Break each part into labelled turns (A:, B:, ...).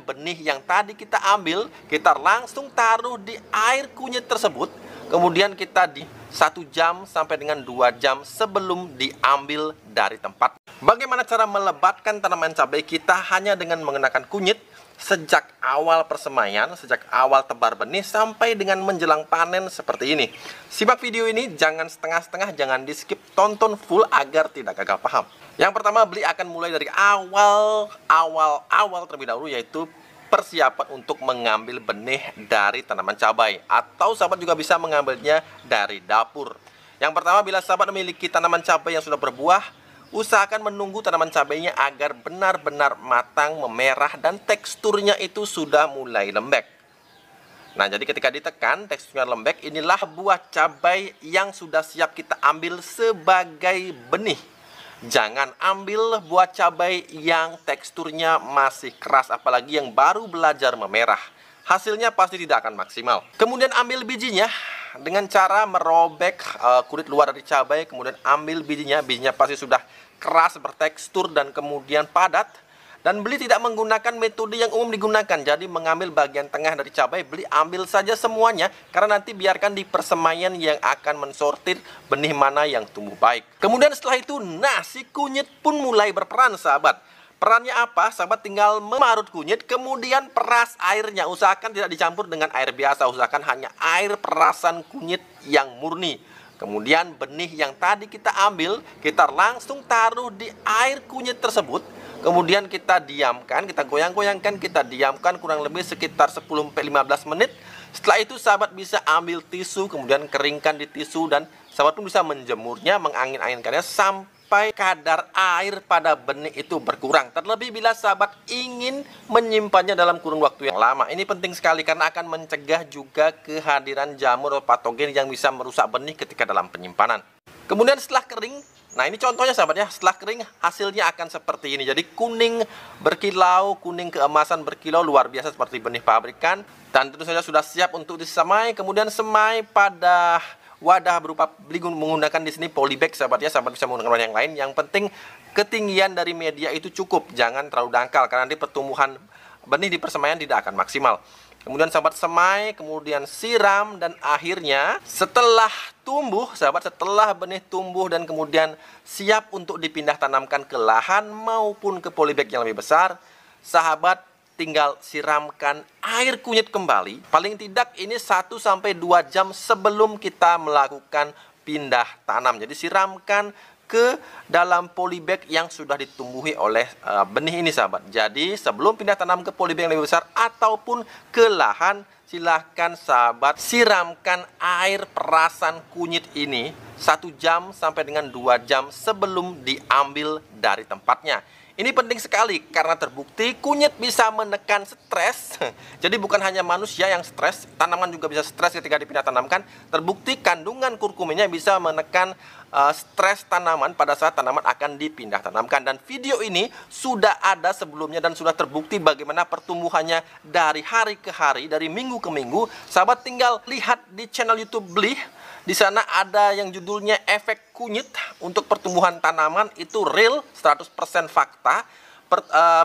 A: benih yang tadi kita ambil, kita langsung taruh di air kunyit tersebut. Kemudian kita di 1 jam sampai dengan 2 jam sebelum diambil dari tempat. Bagaimana cara melebatkan tanaman cabai kita hanya dengan menggunakan kunyit? Sejak awal persemaian, sejak awal tebar benih sampai dengan menjelang panen seperti ini. Simak video ini, jangan setengah-setengah, jangan di skip, tonton full agar tidak gagal paham. Yang pertama, Beli akan mulai dari awal terlebih dahulu, yaitu persiapan untuk mengambil benih dari tanaman cabai, atau sahabat juga bisa mengambilnya dari dapur. Yang pertama, bila sahabat memiliki tanaman cabai yang sudah berbuah, usahakan menunggu tanaman cabainya agar benar-benar matang, memerah, dan teksturnya itu sudah mulai lembek. Nah, jadi ketika ditekan teksturnya lembek, inilah buah cabai yang sudah siap kita ambil sebagai benih. Jangan ambil buah cabai yang teksturnya masih keras, apalagi yang baru belajar memerah. Hasilnya pasti tidak akan maksimal. Kemudian ambil bijinya dengan cara merobek kulit luar dari cabai, kemudian ambil bijinya. Bijinya pasti sudah keras, bertekstur, dan kemudian padat. Dan Beli tidak menggunakan metode yang umum digunakan. Jadi mengambil bagian tengah dari cabai, Beli ambil saja semuanya, karena nanti biarkan di persemaian yang akan mensortir benih mana yang tumbuh baik. Kemudian setelah itu, si kunyit pun mulai berperan, sahabat. Perannya apa? Sahabat tinggal memarut kunyit, kemudian peras airnya. Usahakan tidak dicampur dengan air biasa, usahakan hanya air perasan kunyit yang murni. Kemudian benih yang tadi kita ambil, kita langsung taruh di air kunyit tersebut. Kemudian kita diamkan, kita goyang-goyangkan, kita diamkan kurang lebih sekitar 10-15 menit. Setelah itu sahabat bisa ambil tisu, kemudian keringkan di tisu, dan sahabat pun bisa menjemurnya, mengangin-anginkannya sampai kadar air pada benih itu berkurang. Terlebih bila sahabat ingin menyimpannya dalam kurun waktu yang lama. Ini penting sekali karena akan mencegah juga kehadiran jamur atau patogen yang bisa merusak benih ketika dalam penyimpanan. Kemudian setelah kering, nah ini contohnya sahabat ya, setelah kering hasilnya akan seperti ini. Jadi kuning berkilau, kuning keemasan berkilau, luar biasa seperti benih pabrikan. Dan tentu saja sudah siap untuk disemai. Kemudian semai pada wadah berupa Beli menggunakan di sini polybag, sahabat ya. Sahabat bisa menggunakan wadah yang lain. Yang penting ketinggian dari media itu cukup, jangan terlalu dangkal karena nanti pertumbuhan benih di persemaian tidak akan maksimal. Kemudian sahabat semai, kemudian siram, dan akhirnya setelah tumbuh, sahabat, setelah benih tumbuh dan kemudian siap untuk dipindah tanamkan ke lahan maupun ke polybag yang lebih besar, sahabat tinggal siramkan air kunyit kembali. Paling tidak ini 1-2 jam sebelum kita melakukan pindah tanam. Jadi siramkan ke dalam polybag yang sudah ditumbuhi oleh benih ini, sahabat. Jadi sebelum pindah tanam ke polybag yang lebih besar ataupun ke lahan, silahkan sahabat siramkan air perasan kunyit ini 1 jam sampai dengan 2 jam sebelum diambil dari tempatnya. Ini penting sekali karena terbukti kunyit bisa menekan stres. Jadi bukan hanya manusia yang stres, tanaman juga bisa stres ketika dipindah tanamkan. Terbukti kandungan kurkuminnya bisa menekan stres tanaman pada saat tanaman akan dipindah tanamkan. Dan video ini sudah ada sebelumnya dan sudah terbukti bagaimana pertumbuhannya dari hari ke hari, dari minggu ke minggu. Sahabat tinggal lihat di channel YouTube Beli. Di sana ada yang judulnya efek kunyit untuk pertumbuhan tanaman, itu real 100% fakta.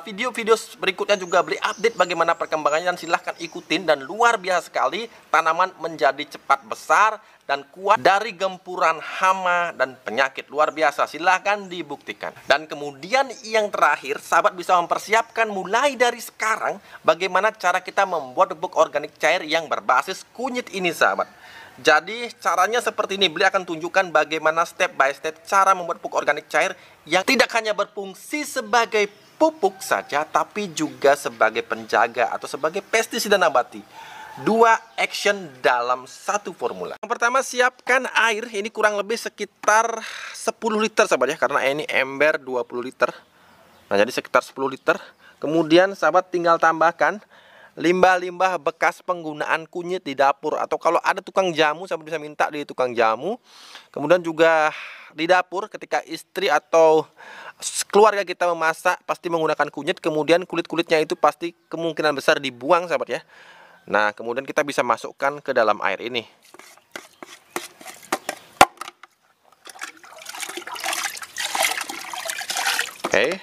A: Video-video berikutnya juga Beli update bagaimana perkembangannya, dan silahkan ikutin. Dan luar biasa sekali, tanaman menjadi cepat besar dan kuat dari gempuran hama dan penyakit. Luar biasa, silahkan dibuktikan. Dan kemudian yang terakhir, sahabat bisa mempersiapkan mulai dari sekarang bagaimana cara kita membuat pupuk organik cair yang berbasis kunyit ini, sahabat. Jadi caranya seperti ini, Beli akan tunjukkan bagaimana step by step cara membuat pupuk organik cair yang tidak hanya berfungsi sebagai pupuk saja, tapi juga sebagai penjaga atau sebagai pestisida nabati. 2 action dalam 1 formula. Yang pertama, siapkan air, ini kurang lebih sekitar 10 liter sahabat ya, karena ini ember 20 liter. Nah, jadi sekitar 10 liter. Kemudian sahabat tinggal tambahkan limbah-limbah bekas penggunaan kunyit di dapur, atau kalau ada tukang jamu sahabat bisa minta di tukang jamu. Kemudian juga di dapur ketika istri atau keluarga kita memasak pasti menggunakan kunyit, kemudian kulit-kulitnya itu pasti kemungkinan besar dibuang, sahabat ya. Nah, kemudian kita bisa masukkan ke dalam air ini. Oke.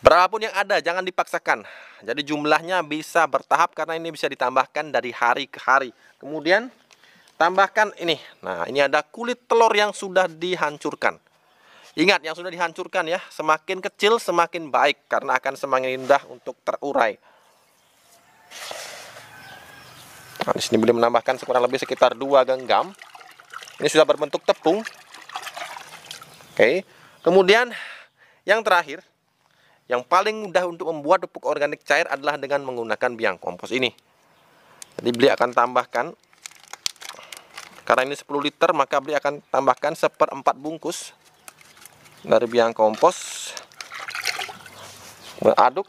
A: Berapapun yang ada, jangan dipaksakan. Jadi jumlahnya bisa bertahap karena ini bisa ditambahkan dari hari ke hari. Kemudian tambahkan ini. Nah, ini ada kulit telur yang sudah dihancurkan. Ingat, yang sudah dihancurkan ya, semakin kecil semakin baik karena akan semakin indah untuk terurai. Nah, di sini boleh menambahkan kurang lebih sekitar 2 genggam. Ini sudah berbentuk tepung. Oke. Kemudian yang terakhir, yang paling mudah untuk membuat pupuk organik cair adalah dengan menggunakan biang kompos ini. Jadi Beli akan tambahkan, karena ini 10 liter, maka Beli akan tambahkan 1/4 bungkus dari biang kompos. Aduk.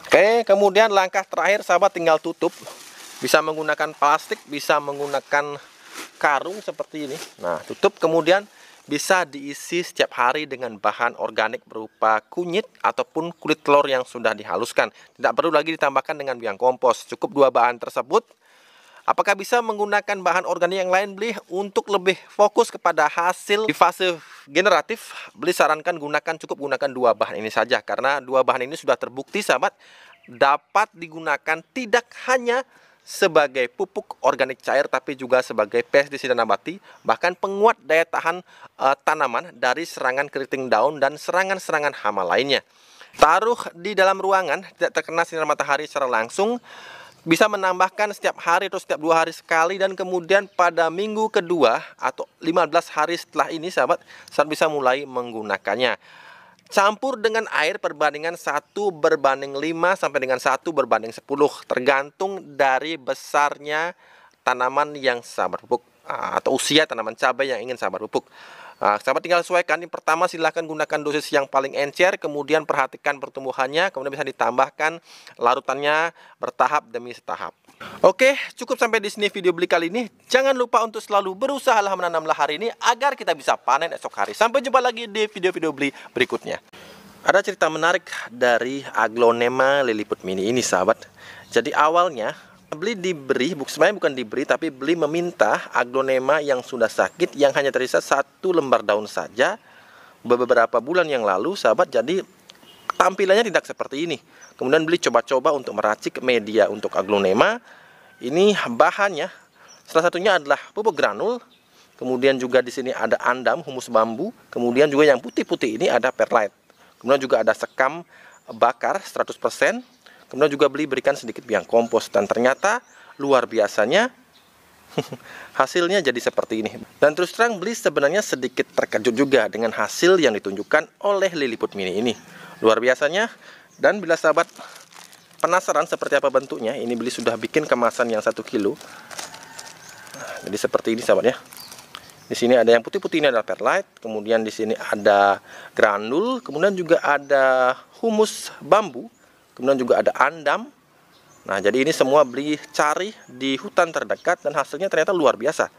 A: Oke, kemudian langkah terakhir sahabat tinggal tutup. Bisa menggunakan plastik, bisa menggunakan karung seperti ini. Nah, tutup, kemudian bisa diisi setiap hari dengan bahan organik berupa kunyit ataupun kulit telur yang sudah dihaluskan. Tidak perlu lagi ditambahkan dengan biang kompos. Cukup 2 bahan tersebut. Apakah bisa menggunakan bahan organik yang lain, Beli? Untuk lebih fokus kepada hasil di fase generatif, Beli sarankan cukup gunakan 2 bahan ini saja. Karena 2 bahan ini sudah terbukti sahabat dapat digunakan tidak hanya sebagai pupuk organik cair, tapi juga sebagai pestisida nabati, bahkan penguat daya tahan tanaman dari serangan keriting daun dan serangan-serangan hama lainnya. Taruh di dalam ruangan, tidak terkena sinar matahari secara langsung. Bisa menambahkan setiap hari atau setiap 2 hari sekali, dan kemudian pada minggu kedua atau 15 hari setelah ini sahabat bisa mulai menggunakannya. Campur dengan air perbandingan 1:5 sampai dengan 1:10, tergantung dari besarnya tanaman yang sahabat pupuk atau usia tanaman cabai yang ingin sahabat pupuk. Sahabat tinggal sesuaikan. Yang pertama, silahkan gunakan dosis yang paling encer, kemudian perhatikan pertumbuhannya, kemudian bisa ditambahkan larutannya bertahap demi tahap. Oke, cukup sampai di sini video Beli kali ini. Jangan lupa untuk selalu berusahalah menanamlah hari ini agar kita bisa panen esok hari. Sampai jumpa lagi di video-video Beli berikutnya. Ada cerita menarik dari Aglonema liliput mini ini sahabat. Jadi awalnya Beli diberi, sebenarnya bukan diberi, tapi Beli meminta aglonema yang sudah sakit, yang hanya tersisa 1 lembar daun saja beberapa bulan yang lalu sahabat. Jadi tampilannya tidak seperti ini. Kemudian Beli coba-coba untuk meracik media untuk aglonema. Ini bahannya salah satunya adalah pupuk granul. Kemudian juga di sini ada andam, humus bambu. Kemudian juga yang putih-putih ini ada perlite. Kemudian juga ada sekam bakar 100%. Kemudian juga Beli berikan sedikit biang kompos, dan ternyata luar biasanya hasilnya jadi seperti ini. Dan terus terang Beli sebenarnya sedikit terkejut juga dengan hasil yang ditunjukkan oleh liliput mini ini. Luar biasanya. Dan bila sahabat penasaran seperti apa bentuknya, ini Beli sudah bikin kemasan yang 1 kilo. Jadi seperti ini sahabat ya. Di sini ada yang putih-putih, ini adalah perlite, kemudian di sini ada granul, kemudian juga ada humus bambu. Kemudian juga ada andam. Nah, jadi ini semua Beli cari di hutan terdekat dan hasilnya ternyata luar biasa.